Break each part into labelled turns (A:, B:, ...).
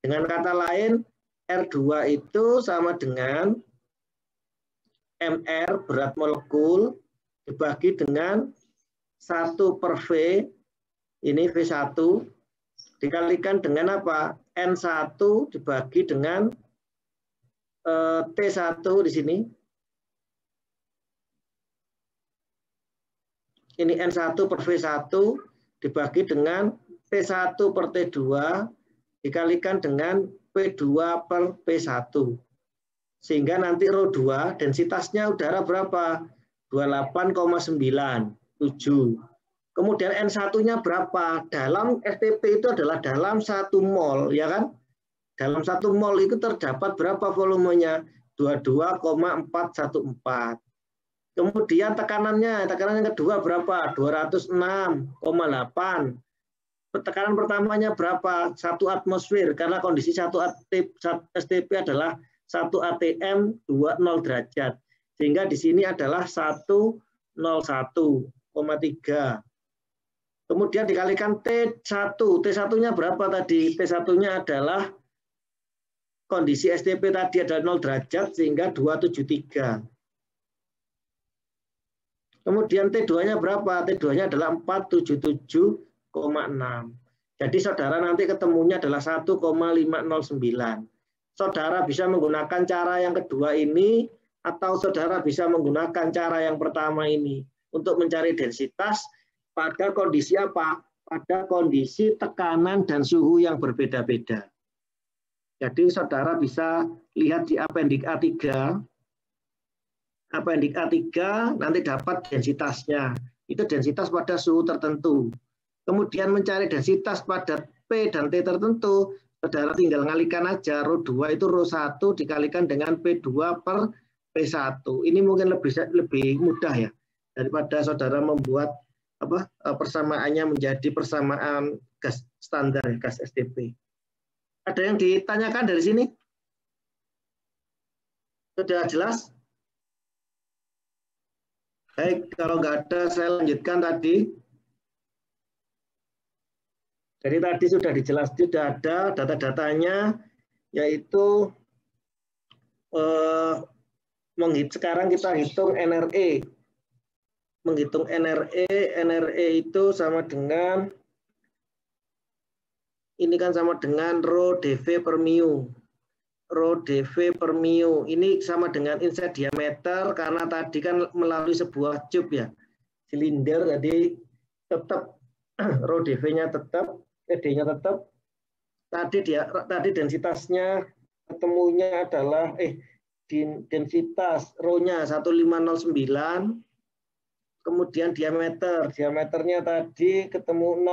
A: Dengan kata lain, R2 itu sama dengan MR berat molekul dibagi dengan 1 per V, ini V1, dikalikan dengan apa? N1 dibagi dengan T1 di sini. Ini N1 per V1 dibagi dengan T1 per T2 dikalikan dengan P2 per P1. Sehingga nanti ρ2 densitasnya udara berapa? 28,97. Kemudian N1-nya berapa? Dalam STP itu adalah dalam 1 mol, ya kan? Dalam 1 mol itu terdapat berapa volumenya? 22,414. Kemudian tekanannya yang kedua berapa? 206,8. Tekanan pertamanya berapa? 1 atmosfer, karena kondisi 1 STP adalah 1 atm 20 derajat. Sehingga di sini adalah 101,3. Kemudian dikalikan T1. T1-nya berapa tadi? T1-nya adalah kondisi STP tadi adalah 0 derajat, sehingga 273. Kemudian T2-nya berapa? T2-nya adalah 477,6. Jadi saudara nanti ketemunya adalah 1,509. Saudara bisa menggunakan cara yang kedua ini, atau saudara bisa menggunakan cara yang pertama ini untuk mencari densitas pada kondisi apa? Pada kondisi tekanan dan suhu yang berbeda-beda. Jadi saudara bisa lihat di apendik A3. Apendik A3 nanti dapat densitasnya. Itu densitas pada suhu tertentu. Kemudian mencari densitas pada P dan T tertentu, saudara tinggal ngalikan aja ρ2 itu ρ1 dikalikan dengan P2 per P1. Ini mungkin lebih mudah ya daripada saudara membuat persamaannya menjadi persamaan gas standar, gas STP. Ada yang ditanyakan dari sini? Sudah jelas? Baik, kalau nggak ada saya lanjutkan tadi. Jadi tadi sudah dijelaskan, sudah ada data-datanya, yaitu sekarang kita hitung NRE. Menghitung NRE, NRE itu sama dengan, ini kan sama dengan rho dV per mu. Rho dV per mu, ini sama dengan inset diameter, karena tadi kan melalui sebuah tube ya, silinder, jadi tetap rho dV-nya tetap, D-nya tetap. Tadi densitasnya ketemunya adalah densitas rho-nya 1509. Kemudian diameternya tadi ketemu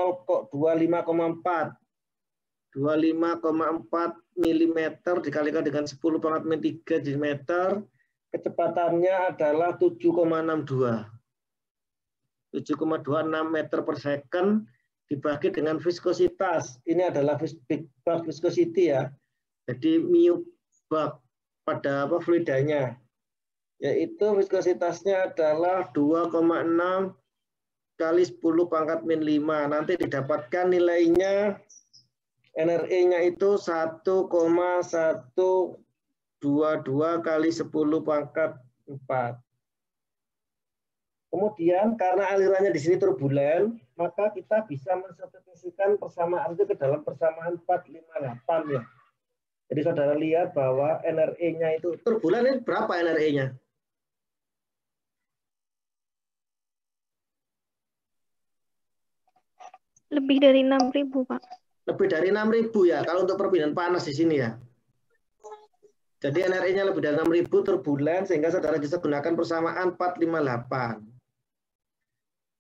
A: 25,4. 25,4 mm dikalikan dengan 10 pangkat min 3 diameter. Kecepatannya adalah 7,62. 7,26 meter per second dibagi dengan viskositas. Ini adalah bag viscosity ya. Jadi mu bag pada fluidanya. Yaitu viskositasnya adalah 2,6 kali 10 pangkat min 5. Nanti didapatkan nilainya NRE-nya itu 1,122 kali 10 pangkat 4. Kemudian karena alirannya di sini turbulen, maka kita bisa mensubstitusikan persamaan itu ke dalam persamaan 458 ya. Jadi saudara lihat bahwa NRE-nya itu turbulen ini berapa NRE-nya?
B: Lebih dari 6.000, Pak.
A: Lebih dari 6.000 ya, kalau untuk perpindahan panas di sini ya. Jadi NRE-nya lebih dari 6.000 turbulen, sehingga saudara bisa gunakan persamaan 458.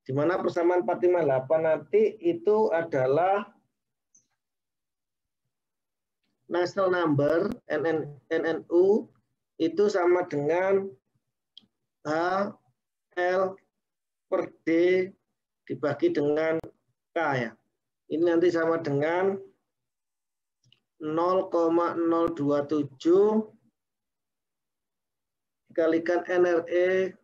A: Di mana persamaan 458 nanti itu adalah National number, NNU, itu sama dengan H, L, per D, dibagi dengan K ya. Ini nanti sama dengan 0,027 dikalikan NRE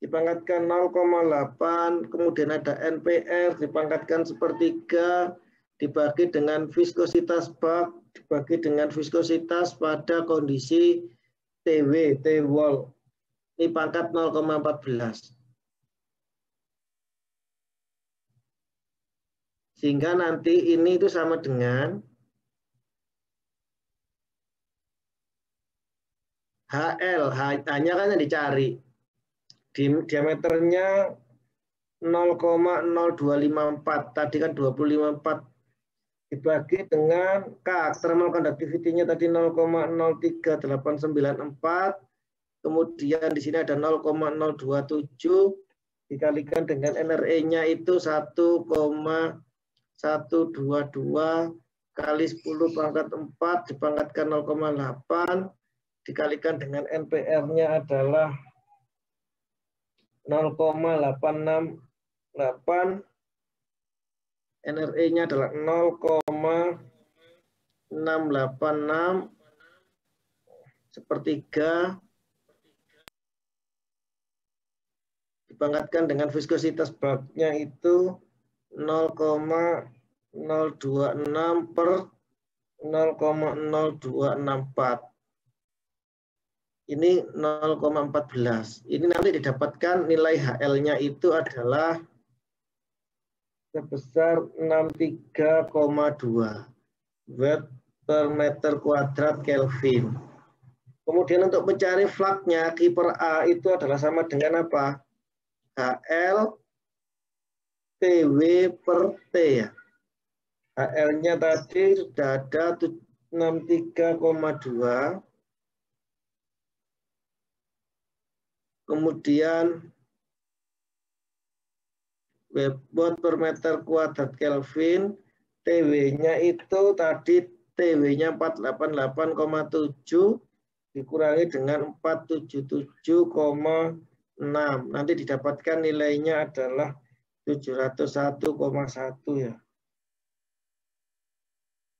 A: dipangkatkan 0,8, kemudian ada NPR dipangkatkan 1/3, dibagi dengan viskositas bak dibagi dengan viskositas pada kondisi TW, T-wall. Ini pangkat 0,14. Sehingga nanti ini itu sama dengan HL, hanya kan yang dicari. Diameternya 0,0254, tadi kan 254 dibagi dengan K, thermal conductivity-nya tadi 0,03894, kemudian di sini ada 0,027 dikalikan dengan NRE-nya itu 1,122 kali 10 pangkat 4 dipangkatkan 0,8 dikalikan dengan NPR-nya adalah 0,868, NRE-nya adalah 0,686 sepertiga dipangkatkan dengan viskositas baknya itu 0,026 per 0,0264. Ini 0,14. Ini nanti didapatkan nilai HL-nya itu adalah sebesar 63,2 watt per meter kuadrat Kelvin. Kemudian untuk mencari flux-nya Q per A itu adalah sama dengan apa? HL TW per T ya. HL-nya tadi sudah ada 63,2. Kemudian watt per meter kuadrat Kelvin, TW-nya itu tadi TW-nya 488,7 dikurangi dengan 477,6. Nanti didapatkan nilainya adalah 701,1 ya.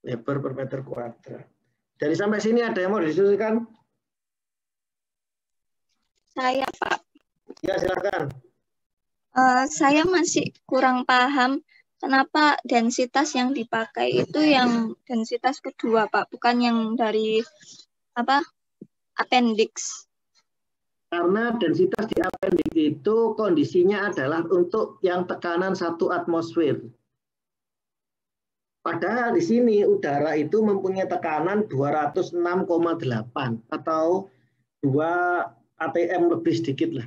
A: Weber per meter kuadrat. Dari sampai sini ada yang mau didiskusikan?
B: Saya, Pak.
A: Ya, silakan.
B: Saya masih kurang paham kenapa densitas yang dipakai itu yang densitas kedua, Pak, bukan yang dari apa? Appendix.
A: Karena densitas di appendix itu kondisinya adalah untuk yang tekanan 1 atmosfer. Padahal di sini udara itu mempunyai tekanan 206,8 atau 2 ATM lebih sedikit lah.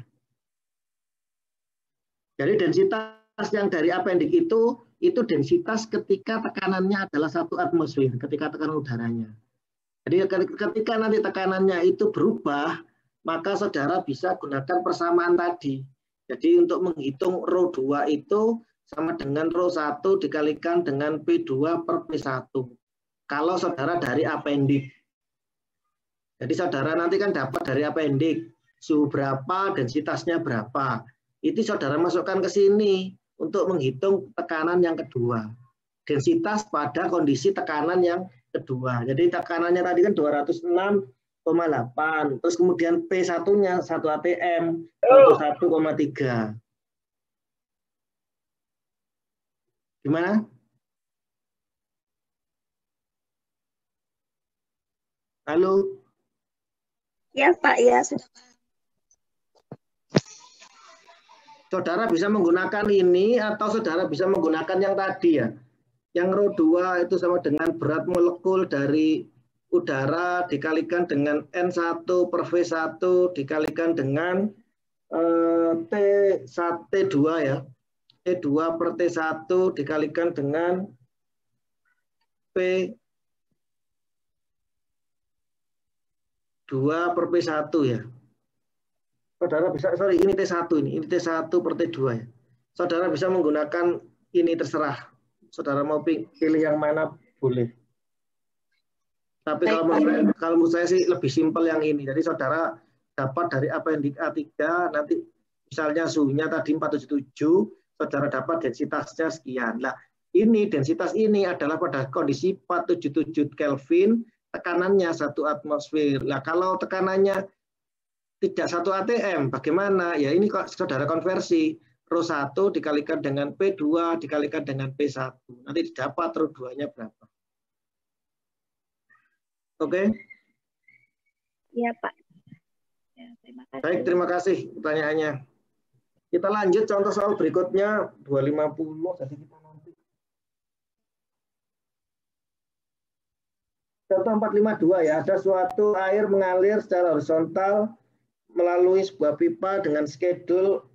A: Jadi densitas yang dari appendix itu densitas ketika tekanannya adalah 1 atmosfer, ketika tekanan udaranya. Jadi ketika nanti tekanannya itu berubah, maka saudara bisa gunakan persamaan tadi. Jadi untuk menghitung ρ2 itu sama dengan ρ1 dikalikan dengan P2 per P1. Kalau saudara dari appendix. Jadi saudara nanti kan dapat dari appendix. Suhu berapa, densitasnya berapa. Itu saudara masukkan ke sini untuk menghitung tekanan yang kedua. Densitas pada kondisi tekanan yang kedua. Jadi tekanannya tadi kan 206,8. Terus kemudian P1-nya 1 ATM, 1,3. Gimana? Halo?
B: Ya, Pak, ya sudah.
A: Saudara bisa menggunakan ini atau saudara bisa menggunakan yang tadi ya. Yang ρ2 itu sama dengan berat molekul dari udara dikalikan dengan N1 per V1 dikalikan dengan T2 ya. T2 per T1 dikalikan dengan P2 per P1 ya. Saudara bisa, sorry ini T1 ini T1 per T2 ya. Saudara bisa menggunakan ini terserah. Saudara mau pilih yang mana boleh. Tapi kalau menurut saya sih lebih simpel yang ini. Jadi saudara dapat dari appendix A3 nanti misalnya suhunya tadi 477, saudara dapat densitasnya sekian. Nah, ini densitas ini adalah pada kondisi 477 Kelvin, tekanannya 1 atmosfer. Nah, kalau tekanannya tidak 1 ATM, bagaimana? Ya ini kok saudara konversi. Rho 1 dikalikan dengan P2 dikalikan dengan P1. Nanti didapat Rho 2-nya berapa. Oke?
B: Iya, Pak. Ya, terima kasih.
A: Baik, terima kasih pertanyaannya. Kita lanjut contoh soal berikutnya 250. Jadi kita nanti contoh 452 ya, ada suatu air mengalir secara horizontal melalui sebuah pipa dengan skedul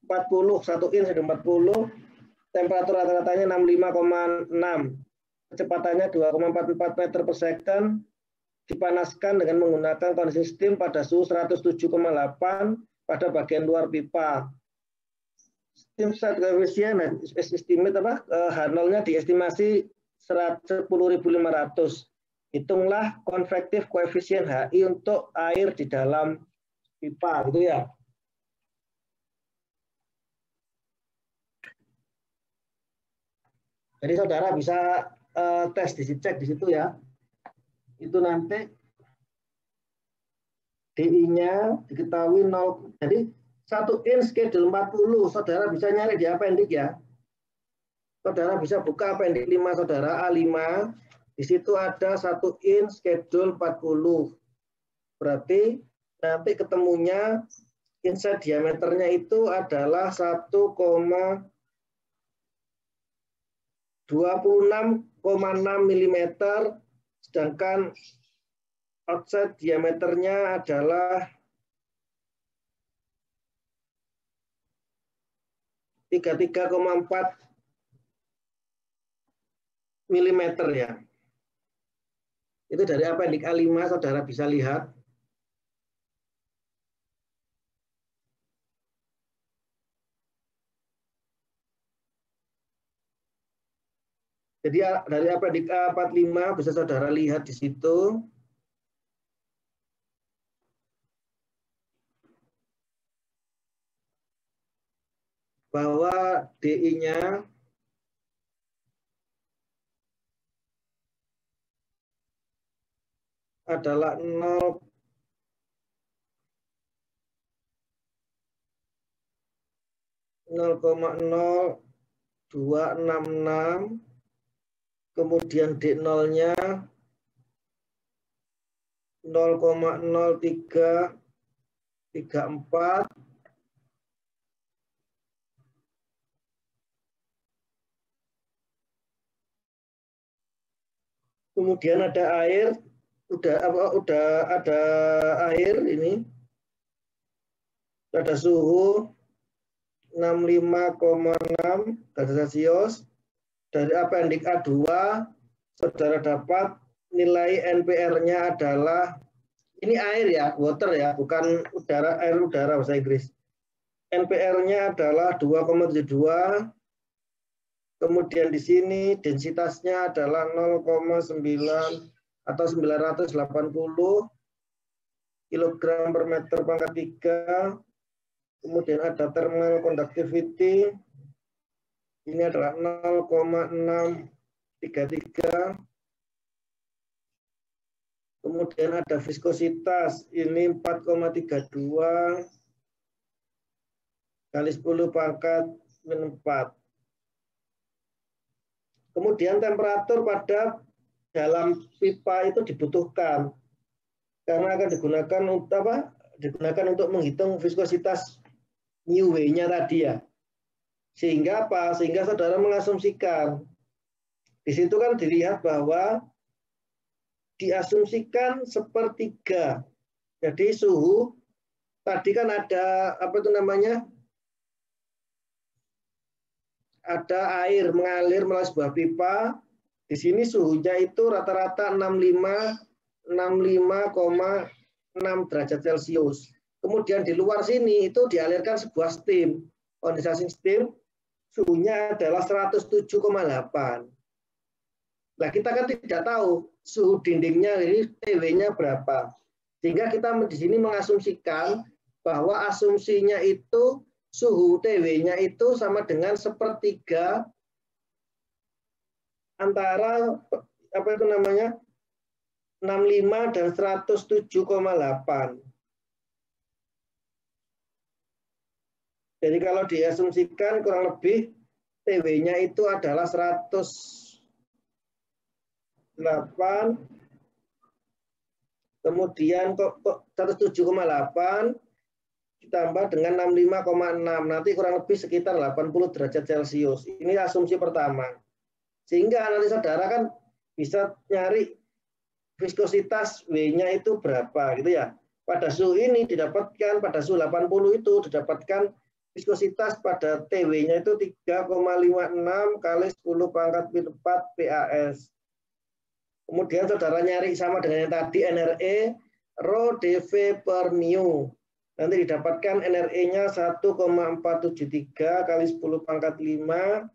A: 40, 1 in sudah 40, temperatur rata-ratanya 65,6, kecepatannya 2,44 meter per second, dipanaskan dengan menggunakan kondisi steam pada suhu 107,8 pada bagian luar pipa. Steam state coefficient estimate H0-nya diestimasi 10.500. Hitunglah convective coefficient HI untuk air di dalam pipa, gitu ya. Jadi saudara bisa tes cek di situ ya. Itu nanti DI-nya diketahui 0. Jadi 1 in schedule 40, saudara bisa nyari di appendix ya. Saudara bisa buka appendix 5 saudara, A5. Di situ ada 1 in schedule 40. Berarti nanti ketemunya inside diameternya itu adalah 1,26,6 mm, sedangkan outside diameternya adalah 33,4 mm ya. Itu dari appendix A5 saudara bisa lihat. Jadi dari appendix A45 bisa saudara lihat di situ. Bahwa DI-nya adalah 0,0266, kemudian D0-nya 0,0334, kemudian ada air, udah ada air ini, ada suhu 65,6 derajat Celcius. Dari appendix A2 saudara dapat nilai NPR-nya adalah, ini air ya, water ya, bukan udara, air udara bahasa Inggris. NPR-nya adalah 2,72. Kemudian di sini densitasnya adalah 0,9 atau 980 kg per meter pangkat 3. Kemudian ada thermal conductivity, ini adalah 0,633. Kemudian ada viskositas, ini 4,32 kali 10 pangkat 4. Kemudian temperatur pada dalam pipa itu dibutuhkan karena akan digunakan untuk menghitung viskositas mu V-nya tadi ya. Sehingga apa? Sehingga saudara mengasumsikan. Di situ kan dilihat bahwa diasumsikan sepertiga. Jadi suhu tadi kan ada apa itu namanya? Ada air mengalir melalui sebuah pipa. Di sini suhunya itu rata-rata 65,6 derajat Celcius. Kemudian di luar sini itu dialirkan sebuah steam, condensing steam, suhunya adalah 107,8. Nah, kita kan tidak tahu suhu dindingnya ini TW-nya berapa. Sehingga kita di sini mengasumsikan bahwa asumsinya itu suhu TW-nya itu sama dengan sepertiga antara apa itu namanya 65 dan 107,8. Jadi kalau diasumsikan kurang lebih TW-nya itu adalah 108, kemudian kok 107,8 ditambah dengan 65,6, nanti kurang lebih sekitar 80 derajat Celcius. Ini asumsi pertama. Sehingga nanti saudara kan bisa nyari viskositas W-nya itu berapa gitu ya. Pada suhu ini didapatkan, pada suhu 80 itu didapatkan viskositas pada TW-nya itu 3,56 kali 10 pangkat 4 PAS. Kemudian saudara nyari sama dengan yang tadi NRE, rho dV per mu. Nanti didapatkan NRE-nya 1,473 kali 10 pangkat 5.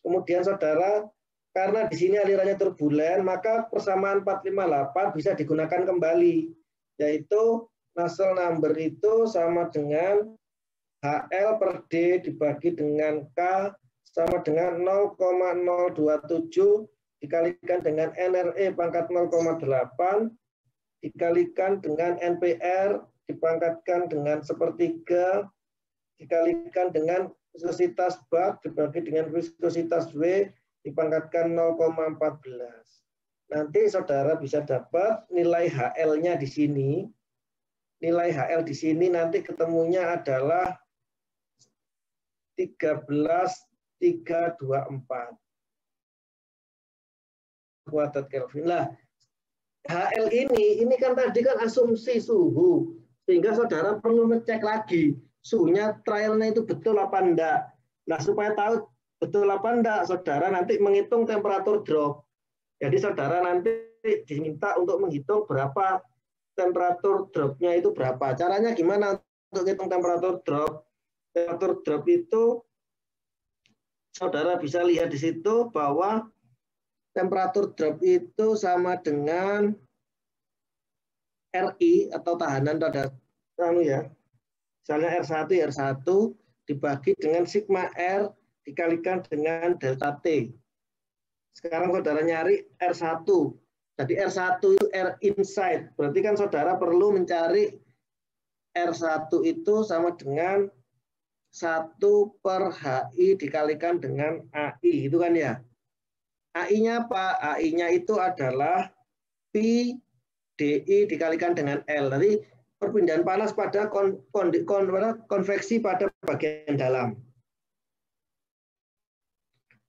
A: Kemudian saudara, karena di sini alirannya turbulen, maka persamaan 458 bisa digunakan kembali. Yaitu Nusselt number itu sama dengan HL per D dibagi dengan K sama dengan 0,027 dikalikan dengan NRE pangkat 0,8 dikalikan dengan NPR dipangkatkan dengan sepertiga dikalikan dengan viskositas bak dibagi dengan viskositas W dipangkatkan 0,14. Nanti saudara bisa dapat nilai HL-nya di sini. Nilai HL di sini nanti ketemunya adalah 13.324 kuadrat Kelvin. Lah, HL ini kan tadi kan asumsi suhu, sehingga saudara perlu ngecek lagi suhunya trialnya itu betul apa enggak. Nah, supaya tahu betul apa enggak, saudara nanti menghitung temperatur drop. Jadi saudara nanti diminta untuk menghitung berapa temperatur dropnya itu berapa. Caranya gimana untuk hitung temperatur drop? Temperatur drop itu saudara bisa lihat di situ bahwa temperatur drop itu sama dengan RI atau tahanan pada ya. Misalnya R1 R1 dibagi dengan sigma R dikalikan dengan delta T. Sekarang saudara nyari R1. Jadi R1 itu R inside. Berarti kan saudara perlu mencari R1 itu sama dengan 1 per HI dikalikan dengan AI. Itu kan ya. AI-nya apa? AI-nya itu adalah Pi DI dikalikan dengan L. Jadi perpindahan panas pada konveksi pada bagian dalam.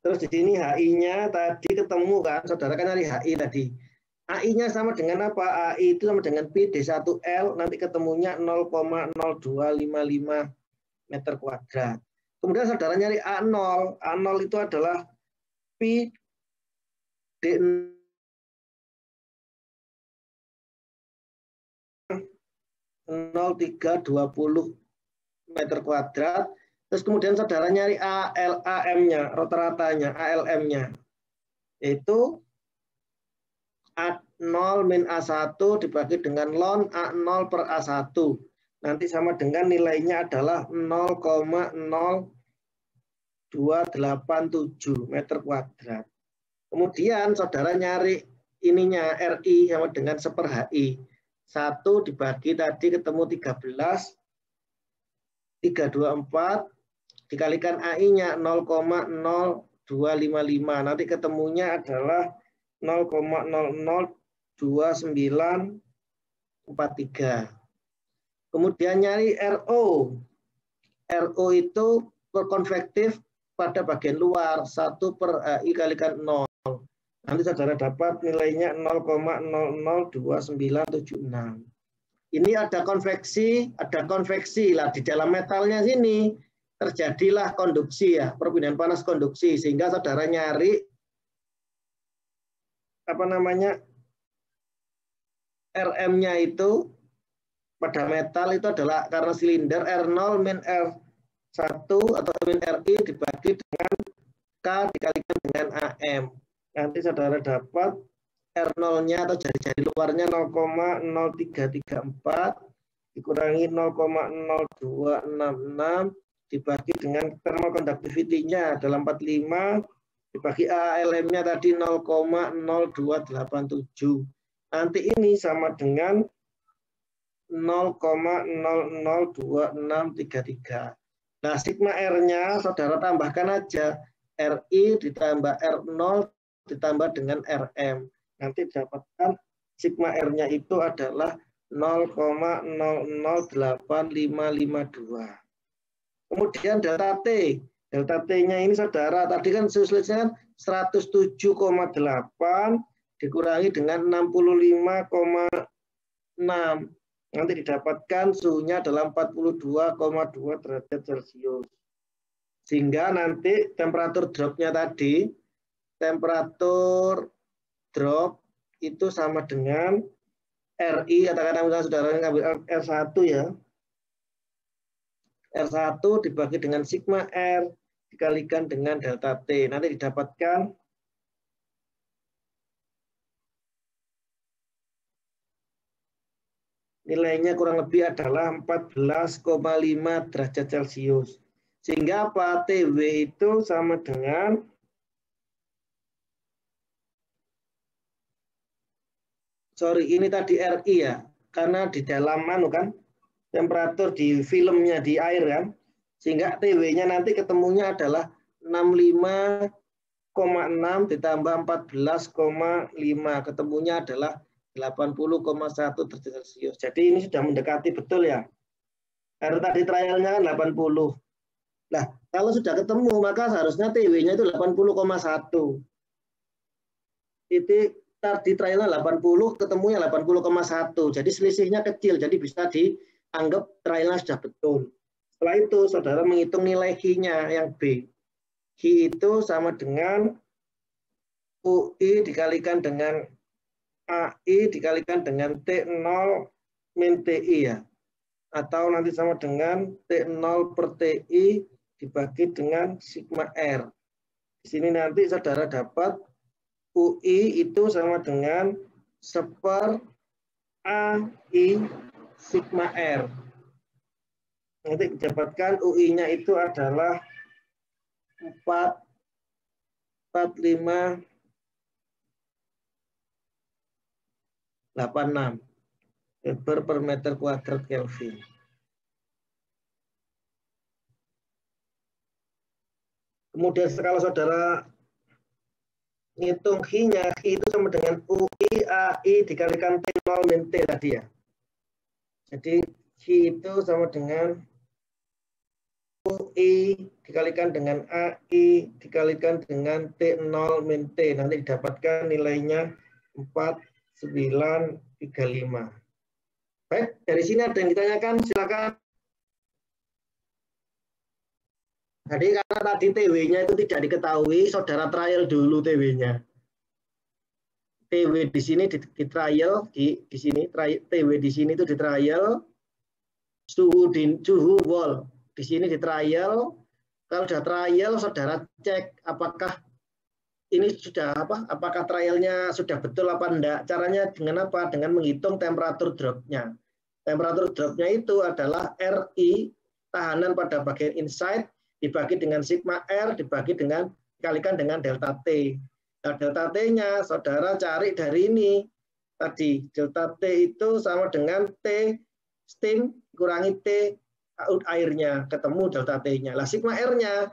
A: Terus di sini HI-nya tadi ketemu kan, saudara kan nyari HI tadi. AI-nya sama dengan apa? AI itu sama dengan Pi D1L, nanti ketemunya 0,0255 meter kuadrat. Kemudian saudara nyari A0. A0 itu adalah Pi D 0,320 meter kuadrat. Terus kemudian saudara nyari ALM-nya, rata-ratanya, ALM-nya. Itu A0 min A1 dibagi dengan ln A0 per A1. Nanti sama dengan nilainya adalah 0,0287 meter kuadrat. Kemudian saudara nyari ininya RI sama dengan 1 per HI. 1 dibagi tadi ketemu 13.324 dikalikan AI-nya 0,0255. Nanti ketemunya adalah 0,002943. Kemudian nyari RO. RO itu konvektif pada bagian luar 1 per AI kalikan 0. Nanti saudara dapat nilainya 0,002976. Ini ada konveksi lah di dalam metalnya sini terjadilah konduksi ya, perpindahan panas konduksi, sehingga saudara nyari apa namanya RM-nya itu pada metal itu adalah karena silinder R0 min R1 atau min RI dibagi dengan K dikalikan dengan AM. Nanti saudara dapat R0-nya atau jari-jari luarnya 0,0334 dikurangi 0,0266 dibagi dengan thermal conductivity-nya adalah 45 dibagi ALM-nya tadi 0,0287. Nanti ini sama dengan 0,002633. Nah, sigma R-nya saudara tambahkan aja. RI ditambah R0 ditambah dengan RM. Nanti dapatkan sigma R-nya itu adalah 0,008552. Kemudian delta T. Delta T-nya ini saudara, tadi kan susulisnya 107,8 dikurangi dengan 65,6. Nanti didapatkan suhunya adalah 42,2 derajat Celcius. Sehingga nanti temperatur dropnya tadi, temperatur drop itu sama dengan RI, katakanlah misalnya saudara ngambil R1 ya. R1 dibagi dengan sigma R dikalikan dengan delta T. Nanti didapatkan nilainya kurang lebih adalah 14,5 derajat Celcius. Sehingga apa? TW itu sama dengan ini tadi RI ya, karena di dalam kan temperatur di filmnya di air kan, sehingga TW-nya nanti ketemunya adalah 65,6 ditambah 14,5, ketemunya adalah 80,1 derajat Celcius. Jadi ini sudah mendekati betul ya. Karena tadi trialnya kan 80. Nah, kalau sudah ketemu maka seharusnya TW-nya itu 80,1. Titik di trialnya 80, ketemunya 80,1. Jadi selisihnya kecil, jadi bisa dianggap trialnya sudah betul. Setelah itu saudara menghitung nilai H-nya yang B. H itu sama dengan UI dikalikan dengan AI dikalikan dengan T0 min TI ya. Atau nanti sama dengan T0 per TI dibagi dengan sigma R. Di sini nanti saudara dapat UI itu sama dengan 1/AI sigma R. Nanti didapatkan UI-nya itu adalah 4,4586 Weber per meter kuadrat Kelvin. Kemudian kalau saudara ngitung H-nya, H itu sama dengan UI AI dikalikan T0 min T tadi ya. Jadi H itu sama dengan UI dikalikan dengan AI dikalikan dengan T0 min T. Nanti didapatkan nilainya 4935. Baik, dari sini ada yang ditanyakan, silakan. Jadi karena tadi TW-nya itu tidak diketahui, saudara trial dulu TW-nya. TW di sini di trial di sini TW di sini itu di trial, suhu wall di sini di trial. Kalau sudah trial, saudara cek apakah ini sudah apakah trialnya sudah betul apa enggak. Caranya dengan apa? Dengan menghitung temperatur dropnya. Temperatur dropnya itu adalah RI tahanan pada bagian inside dibagi dengan sigma R dibagi dengan dikalikan dengan delta T. Nah, delta T-nya saudara cari dari ini. Tadi delta T itu sama dengan T steam kurangi T out airnya, ketemu delta T-nya. Lah sigma R-nya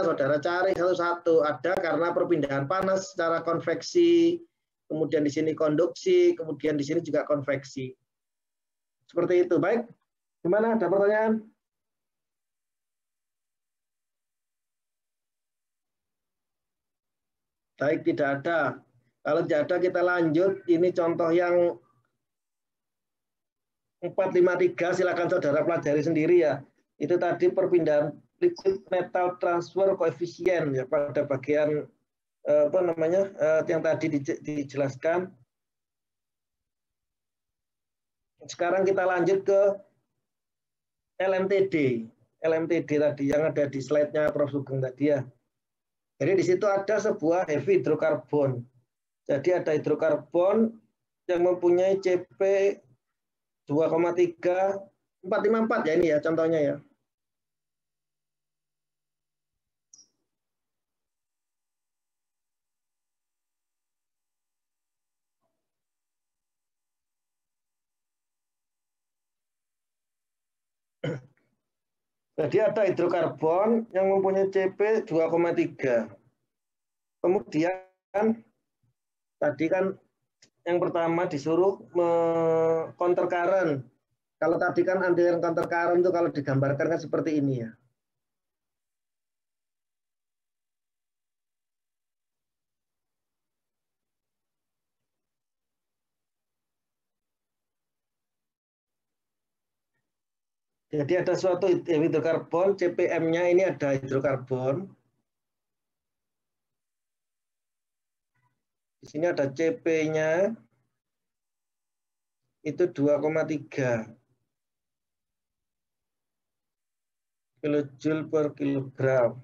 A: saudara cari satu-satu. Ada karena perpindahan panas secara konveksi, kemudian di sini konduksi, kemudian di sini juga konveksi. Seperti itu. Baik, gimana? Ada pertanyaan? Baik, tidak ada. Kalau tidak ada, kita lanjut. Ini contoh yang 453, silakan saudara pelajari sendiri ya. Itu tadi perpindahan liquid metal transfer koefisien ya pada bagian yang tadi dijelaskan. Sekarang kita lanjut ke LMTD. LMTD tadi yang ada di slide-nya Prof. Sugeng tadi ya. Jadi di situ ada sebuah heavy hidrokarbon. Jadi ada hidrokarbon yang mempunyai CP 2,3454 ya ini ya contohnya ya. Jadi ada hidrokarbon yang mempunyai CP 2,3. Kemudian tadi kan yang pertama disuruh counter current. Kalau tadi kan aliran counter current itu kalau digambarkan kan seperti ini ya. Jadi ada suatu hidrokarbon, CPM-nya ini ada hidrokarbon. Di sini ada CP-nya itu 2,3 kilojoule per kilogram.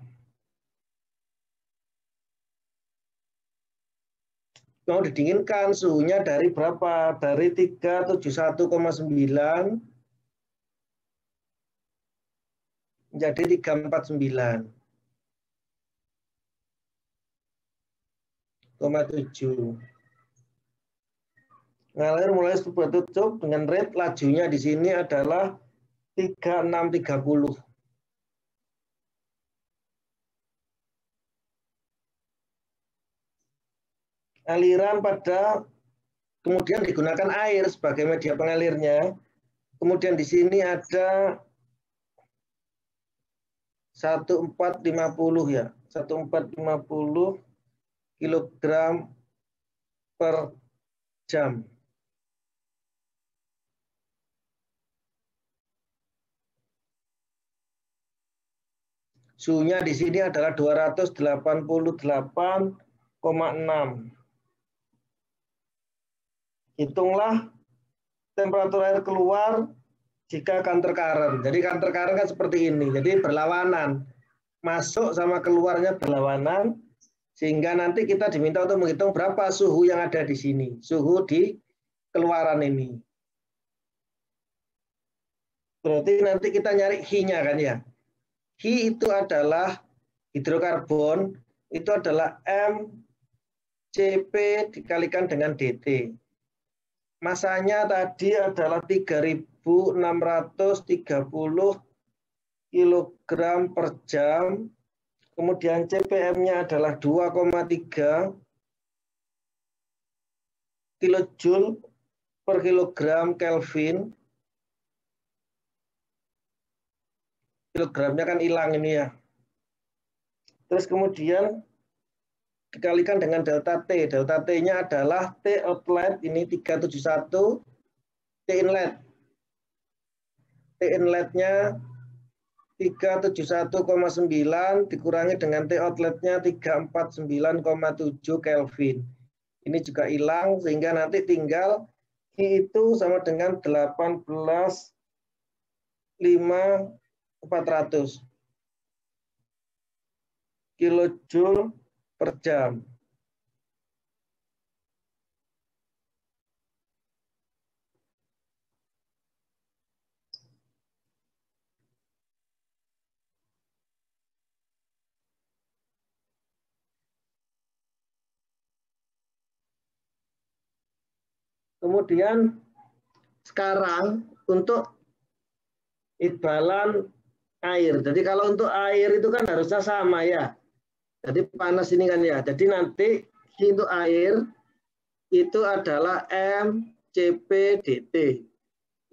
A: Mau didinginkan suhunya dari berapa? Dari 371,9 menjadi 349,7. Ngalir mulai tutup dengan rate lajunya di sini adalah 3630. Aliran pada kemudian digunakan air sebagai media pengalirnya. Kemudian di sini ada 1450 ya, 1450 kilogram per jam. Suhunya di sini adalah 288,6. Hitunglah temperatur air keluar jika counter current. Jadi counter current kan seperti ini. Jadi berlawanan. Masuk sama keluarnya berlawanan. Sehingga nanti kita diminta untuk menghitung berapa suhu yang ada di sini. Suhu di keluaran ini. Berarti nanti kita nyari Hi-nya kan ya. Hi itu adalah hidrokarbon. Itu adalah MCP dikalikan dengan DT. Masanya tadi adalah 3.630 kg per jam. Kemudian CPM-nya adalah 2,3 kilojoule per kilogram Kelvin. Kilogramnya kan hilang ini ya. Terus kemudian dikalikan dengan delta T. Delta T-nya adalah T outlet, ini 371, T inlet. T inletnya 371,9 dikurangi dengan T outletnya 349,7 Kelvin. Ini juga hilang, sehingga nanti tinggal I itu sama dengan 18,5,400 kilojoule per jam. Kemudian sekarang untuk imbalan air. Jadi kalau untuk air itu kan harusnya sama ya. Jadi panas ini kan ya. Jadi nanti untuk air itu adalah MCP DT.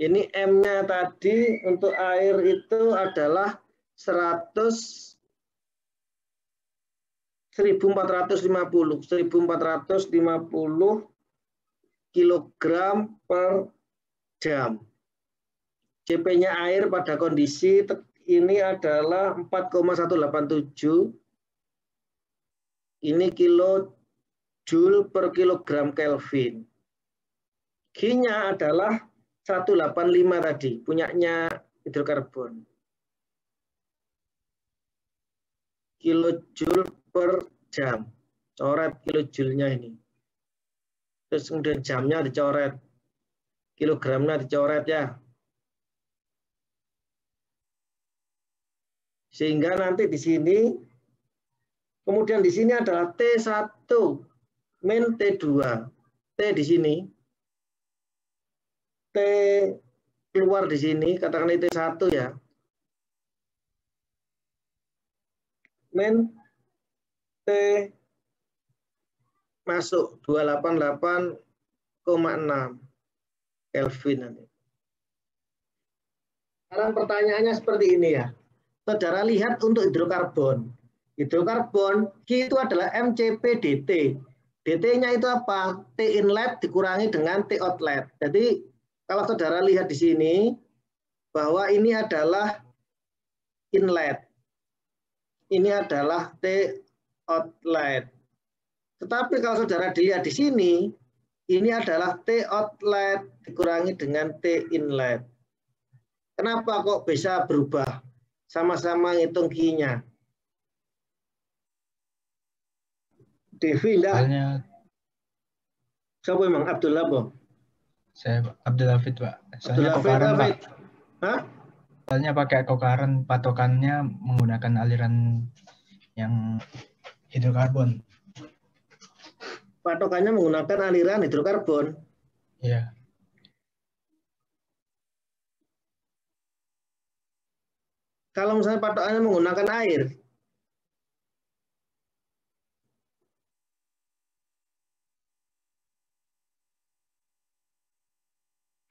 A: Ini M-nya tadi untuk air itu adalah 1450 kilogram per jam. CP-nya air pada kondisi ini adalah 4,187. Ini kilojoule per kilogram Kelvin. G-nya adalah 185 tadi, punyanya hidrokarbon. Kilojoule per jam. Coret kilojoule-nya ini. Terus kemudian jamnya dicoret. Kilogramnya dicoret ya. Sehingga nanti di sini, kemudian di sini adalah T1 min T2. T di sini. T keluar di sini, katakan T1 ya. min T masuk 288,6 Kelvin nanti. Sekarang pertanyaannya seperti ini ya. Saudara lihat untuk hidrokarbon. Hidrokarbon Q itu adalah MCP/dt. dt-nya itu apa? T inlet dikurangi dengan T outlet. Jadi kalau saudara lihat di sini bahwa ini adalah inlet. Ini adalah T outlet. Tetapi kalau saudara dilihat di sini, ini adalah T outlet dikurangi dengan T inlet. Kenapa kok bisa berubah? Sama-sama ngitung Q-nya. Devi enggak? Siapa memang? Abdullah, Bo?
C: Saya Abdul Hafid, Pak. Soalnya
A: Abdul
C: Pak.
A: Hah?
C: Soalnya pakai kokaren, patokannya menggunakan aliran yang hidrokarbon.
A: Patokannya menggunakan aliran hidrokarbon.
C: Iya.
A: Kalau misalnya patokannya menggunakan air,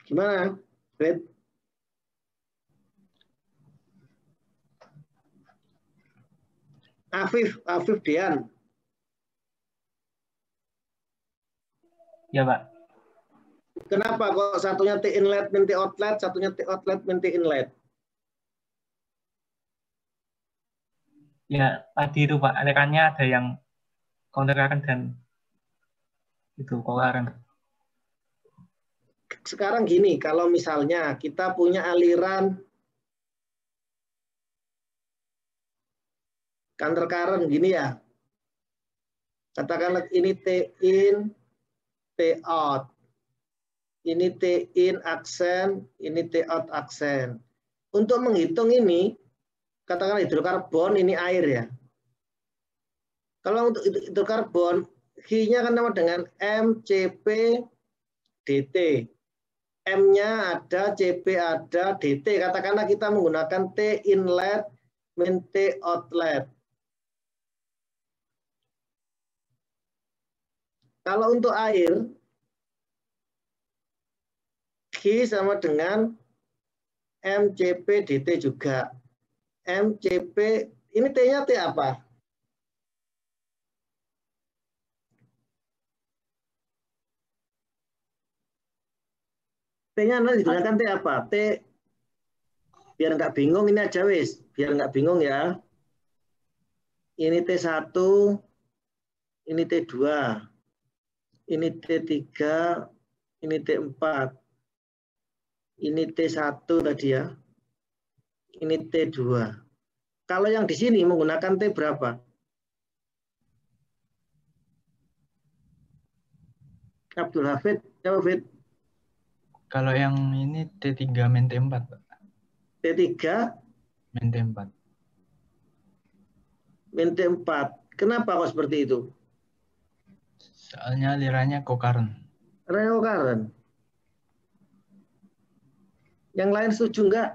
A: gimana? Red? Afif Dian.
D: Ya, Pak.
A: Kenapa kok satunya T inlet min T outlet, satunya T outlet min T inlet?
D: Ya, tadi itu Pak, alirannya ada yang counter current dan itu current.
A: Sekarang gini, kalau misalnya kita punya aliran counter current gini ya. Katakanlah ini T in, T out. Ini T in aksen, ini T out aksen. Untuk menghitung ini, katakanlah hidrokarbon, ini air ya. Kalau untuk hidrokarbon, Q-nya kan sama dengan MCP/dt. M-nya ada, CP ada, dt. Katakanlah kita menggunakan T inlet min T outlet. Kalau untuk air, Q sama dengan MCP/dt juga. MCP, ini T-nya T apa? T-nya digunakan T apa? T, biar nggak bingung ini aja wis. Biar nggak bingung ya. Ini T1, ini T2, ini T3, ini T4, ini T1 tadi ya. Ini T2. Kalau yang di sini menggunakan T berapa? Abdul Hafid, jawab Hafid.
C: Kalau yang ini T3 min T4, Pak.
A: T3
C: min T4.
A: min T4. Kenapa kok seperti itu?
C: Soalnya alirannya kokaren.
A: Kokaren. Yang lain setuju enggak?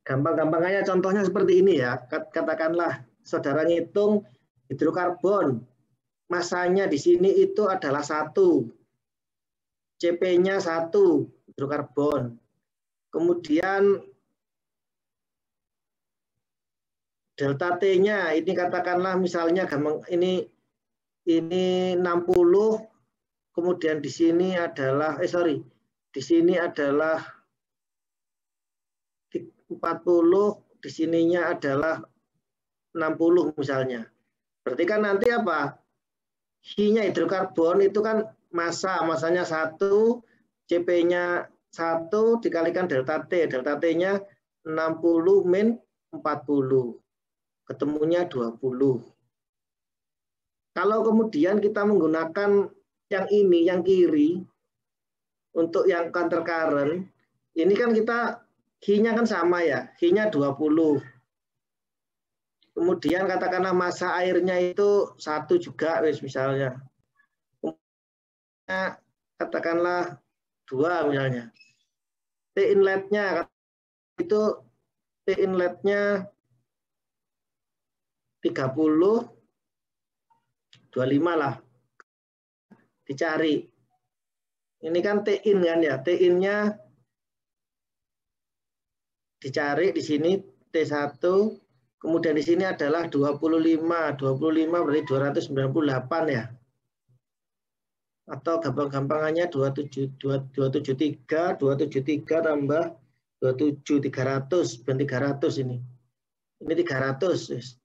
A: Gampang-gampang aja contohnya seperti ini ya. Katakanlah saudara ngitung hidrokarbon. Masanya di sini itu adalah 1. CP-nya 1 hidrokarbon. Kemudian delta T-nya ini katakanlah misalnya ini 60, kemudian di sini adalah di sini adalah 40, di sininya adalah 60 misalnya. Berarti kan nanti apa? Q-nya hidrokarbon itu kan masanya 1, CP-nya 1 dikalikan delta T. Delta T-nya 60 min 40. Ketemunya 20. Kalau kemudian kita menggunakan yang ini, yang kiri, untuk yang counter current, ini kan kita Q-nya kan sama ya, Q-nya 20. Kemudian katakanlah massa airnya itu 1 juga, misalnya. Katakanlah 2 misalnya. T inletnya itu T inletnya 30, 25 lah. Dicari. Ini kan T in kan ya. T in-nya dicari di sini T1. Kemudian di sini adalah 25. 25 berarti 298 ya. Atau gampang-gampangannya 273 tambah 27 300, bukan 300 ini. Ini 300.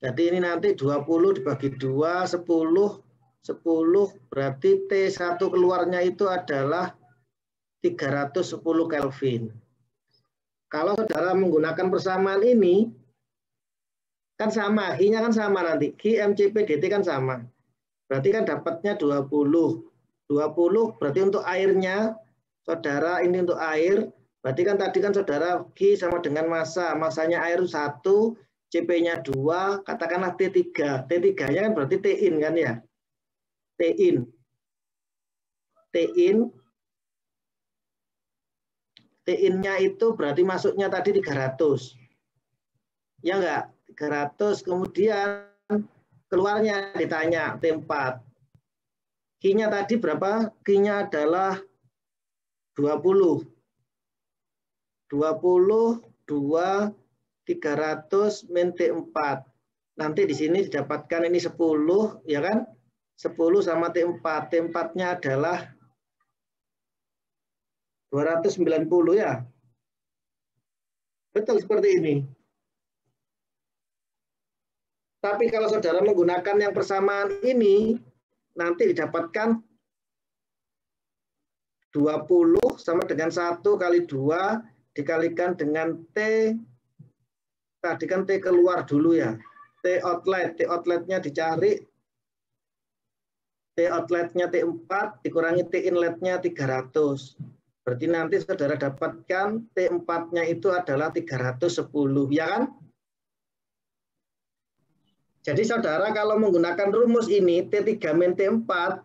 A: Jadi ini nanti 20 dibagi 2, 10 berarti T1 keluarnya itu adalah 310 Kelvin. Kalau saudara menggunakan persamaan ini, kan sama, I-nya kan sama nanti. Q, MCP, DT kan sama. Berarti kan dapatnya 20. 20 berarti untuk airnya, saudara ini untuk air, berarti kan tadi kan saudara Q sama dengan massa. Massanya air 1, CP-nya 2, katakanlah T3. T3-nya kan berarti T-in kan ya. T-in. T-in. T-in-nya itu berarti masuknya tadi 300. Ya enggak? 300, kemudian keluarnya ditanya T4. Q-nya tadi berapa? Q-nya adalah 20. 20, 2, 300 min T4. Nanti di sini didapatkan ini 10, ya kan? 10 sama T4. T4-nya adalah 290 ya. Betul seperti ini. Tapi kalau saudara menggunakan yang persamaan ini, nanti didapatkan 20 sama dengan 1 kali 2 dikalikan dengan T. Tadi kan T keluar dulu ya. T outlet. T outletnya dicari. T outletnya T4 dikurangi T inletnya 300. Berarti nanti saudara dapatkan T4-nya itu adalah 310, ya kan? Jadi saudara kalau menggunakan rumus ini T3 min T4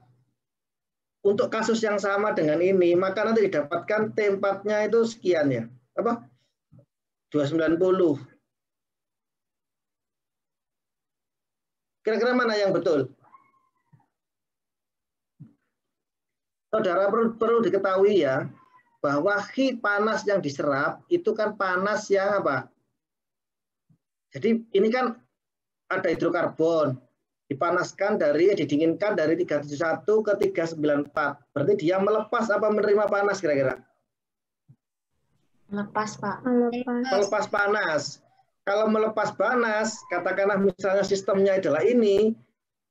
A: untuk kasus yang sama dengan ini, maka nanti didapatkan T4-nya itu sekian ya. Apa? 290. Kira-kira mana yang betul? Saudara perlu diketahui ya, bahwa heat panas yang diserap itu kan panas yang apa? Jadi ini kan ada hidrokarbon, didinginkan dari 371 ke 394. Berarti dia melepas apa menerima panas kira-kira?
E: Melepas, Pak.
A: Melepas panas. Kalau melepas panas, katakanlah misalnya sistemnya adalah ini,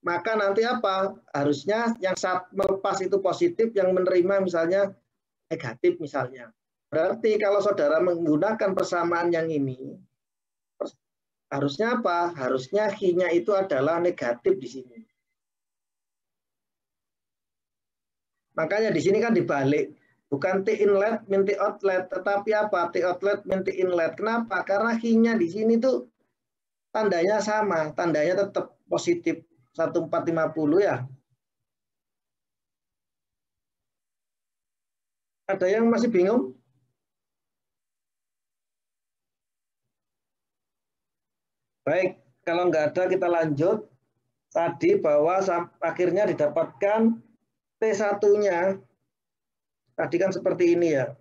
A: maka nanti apa? Harusnya yang saat melepas itu positif, yang menerima misalnya negatif misalnya. Berarti kalau saudara menggunakan persamaan yang ini, harusnya apa? Harusnya Q-nya itu adalah negatif di sini. Makanya di sini kan dibalik. Bukan T inlet min T outlet, tetapi apa? T outlet min T inlet. Kenapa? Karena Q-nya di sini tuh tandanya sama. Tandanya tetap positif 1450 ya. Ada yang masih bingung? Baik, kalau nggak ada kita lanjut. Tadi bahwa akhirnya didapatkan T1-nya. Tadi kan seperti ini ya.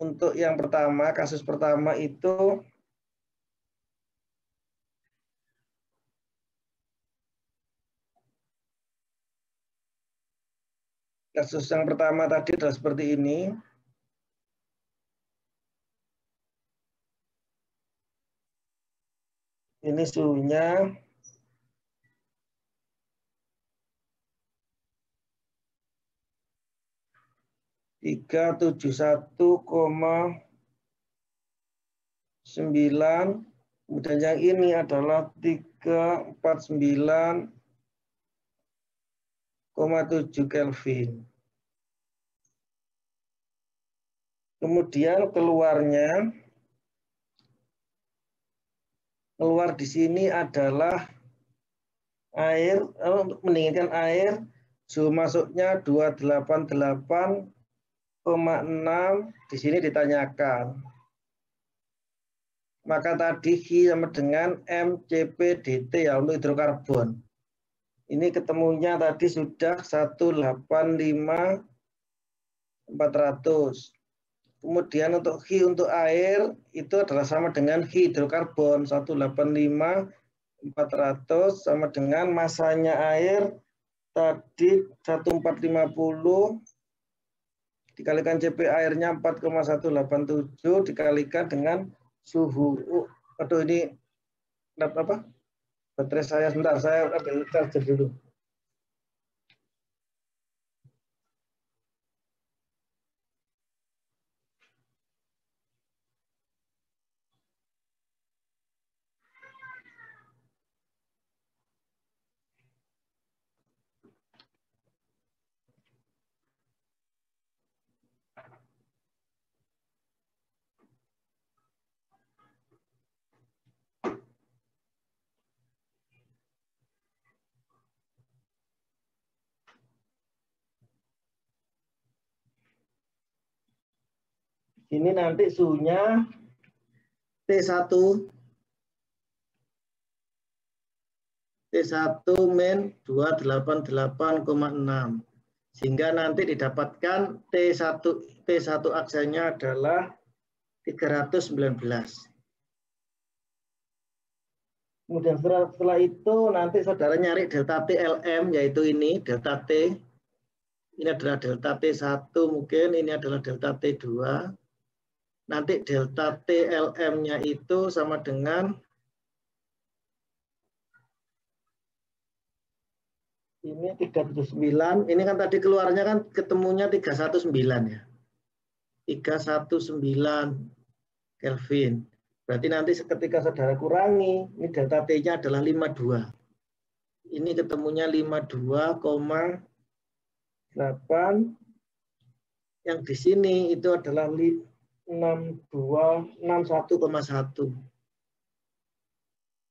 A: Untuk yang pertama, kasus pertama itu kasus yang pertama tadi adalah seperti ini. Ini suhunya 371,9, kemudian yang ini adalah 349,7 Kelvin. Kemudian keluar di sini adalah Air, untuk mendinginkan air, suhu masuknya 288,6 di sini ditanyakan. Maka tadi Hi sama dengan MCP/dt ya untuk hidrokarbon. Ini ketemunya tadi sudah 185.400. Kemudian untuk Hi untuk air itu adalah sama dengan Hi hidrokarbon 185.400 sama dengan masanya air tadi 1450 dikalikan CP airnya 4,187 dikalikan dengan suhu. Aduh ini apa? Baterai saya sebentar, saya ambil charger dulu. Ini nanti suhunya T1 min 288,6 sehingga nanti didapatkan T1 aksanya adalah 319. Kemudian setelah itu nanti saudara nyari delta TLM yaitu ini delta T. Ini adalah delta T1 mungkin, ini adalah delta T2. Nanti delta TLM-nya itu sama dengan ini 379. Ini kan tadi keluarnya kan ketemunya 319 ya. 319 Kelvin. Berarti nanti ketika saudara kurangi, ini delta T-nya adalah 52. Ini ketemunya 52,8. Yang di sini itu adalah 61,1.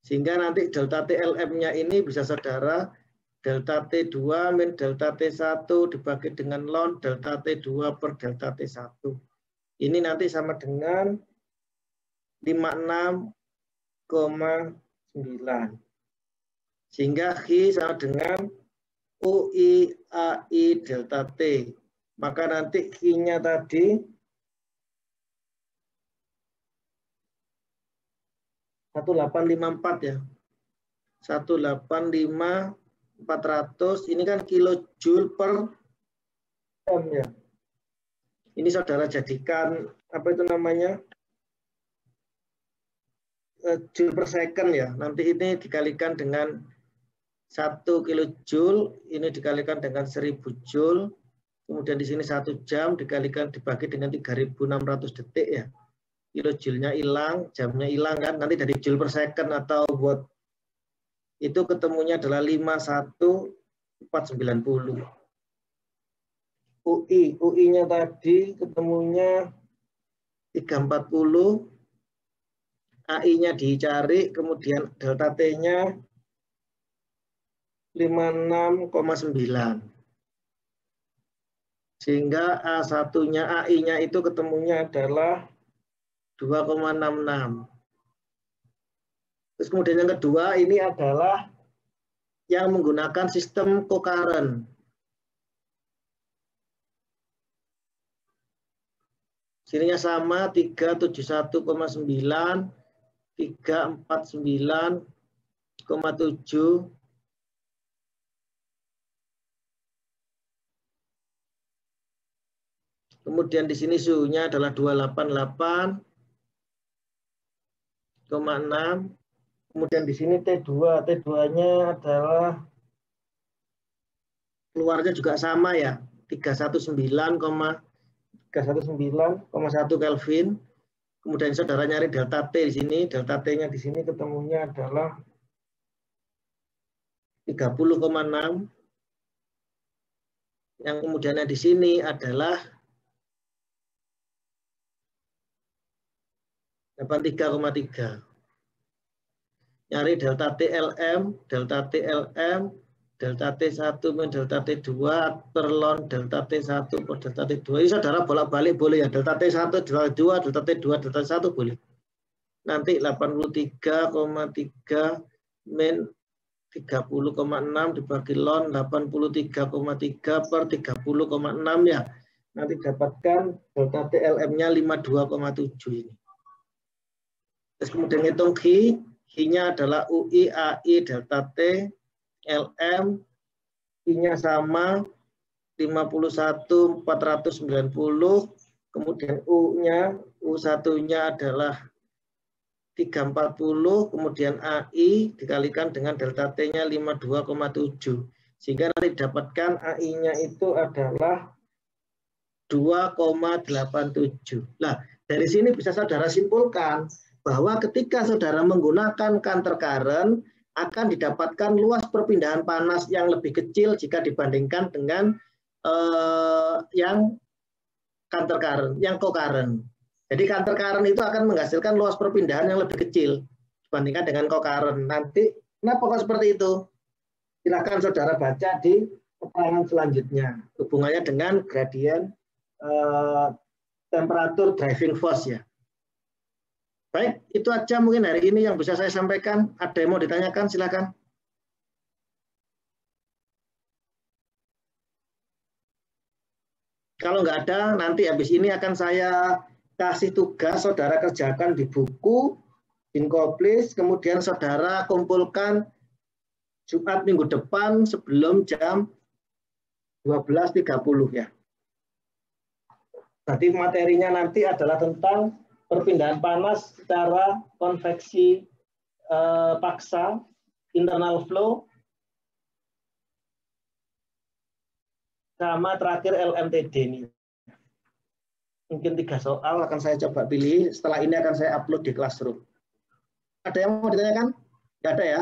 A: Sehingga nanti delta TLM-nya ini bisa saudara delta T2 min delta T1 dibagi dengan ln delta T2 per delta T1. Ini nanti sama dengan 56,9. Sehingga Hi sama dengan UI AI delta T. Maka nanti Hi-nya tadi 1854 ya. 185.400 ini kan kilojoule per m ya. Ini saudara jadikan apa itu namanya? Joule per second ya. Nanti ini dikalikan dengan 1 kilojoule, ini dikalikan dengan 1000 joule. Kemudian di sini 1 jam dikalikan dibagi dengan 3600 detik ya. Kilojoule-nya hilang, jamnya hilang kan. Nanti dari joule per second atau watt itu ketemunya adalah 51.490. UI-nya tadi ketemunya 340. AI-nya dicari, kemudian delta T-nya 56,9. Sehingga A1-nya, AI-nya itu ketemunya adalah 2,66. Terus kemudian yang kedua ini adalah yang menggunakan sistem concurrent. Sininya sama 371,9. 349,7. Kemudian di sini suhunya adalah 288,6. Kemudian di sini T2. T2-nya adalah keluarnya juga sama ya. 319,1 Kelvin. Kemudian saudara nyari delta T di sini, delta T-nya di sini ketemunya adalah 30,6. Yang kemudiannya di sini adalah 83,3. nyari delta TLM, delta TLM, delta T1 min delta T2 per ln delta T1 per delta T2. Ini saudara bolak-balik boleh ya, delta T1, delta T2, delta T2, delta T1 boleh. Nanti 83,3 min 30,6 dibagi ln 83,3 per 30,6 ya. Nanti dapatkan delta TLM-nya 52,7 ini. Terus kemudian hitung Hi-nya adalah UI, AI, delta T, LM, I-nya sama 51.490, kemudian U-nya, U1-nya adalah 340, kemudian AI dikalikan dengan delta T-nya 52,7. Sehingga nanti dapatkan AI-nya itu adalah 2,87. Nah, dari sini bisa saudara simpulkan bahwa ketika saudara menggunakan counter current akan didapatkan luas perpindahan panas yang lebih kecil jika dibandingkan dengan yang counter current, yang co-current. Jadi counter current itu akan menghasilkan luas perpindahan yang lebih kecil dibandingkan dengan co-current. Nanti kenapa kok seperti itu? Silakan saudara baca di keterangan selanjutnya hubungannya dengan gradien temperatur driving force ya. Baik, itu aja mungkin hari ini yang bisa saya sampaikan. Ada yang mau ditanyakan, silakan. Kalau nggak ada, nanti habis ini akan saya kasih tugas saudara kerjakan di buku, Inkoplis, kemudian saudara kumpulkan Jumat minggu depan sebelum jam 12.30 ya. Jadi materinya nanti adalah tentang perpindahan panas secara konveksi paksa, internal flow, sama terakhir LMTD ini. Mungkin 3 soal akan saya coba pilih, setelah ini akan saya upload di Classroom. Ada yang mau ditanyakan? Nggak ada ya?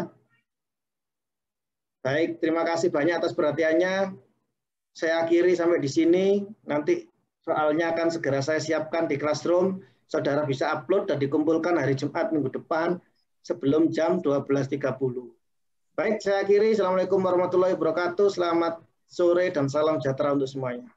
A: Baik, terima kasih banyak atas perhatiannya. Saya akhiri sampai di sini, nanti soalnya akan segera saya siapkan di Classroom. Saudara bisa upload dan dikumpulkan hari Jumat minggu depan sebelum jam 12.30. Baik, saya akhiri. Assalamualaikum warahmatullahi wabarakatuh. Selamat sore dan salam sejahtera untuk semuanya.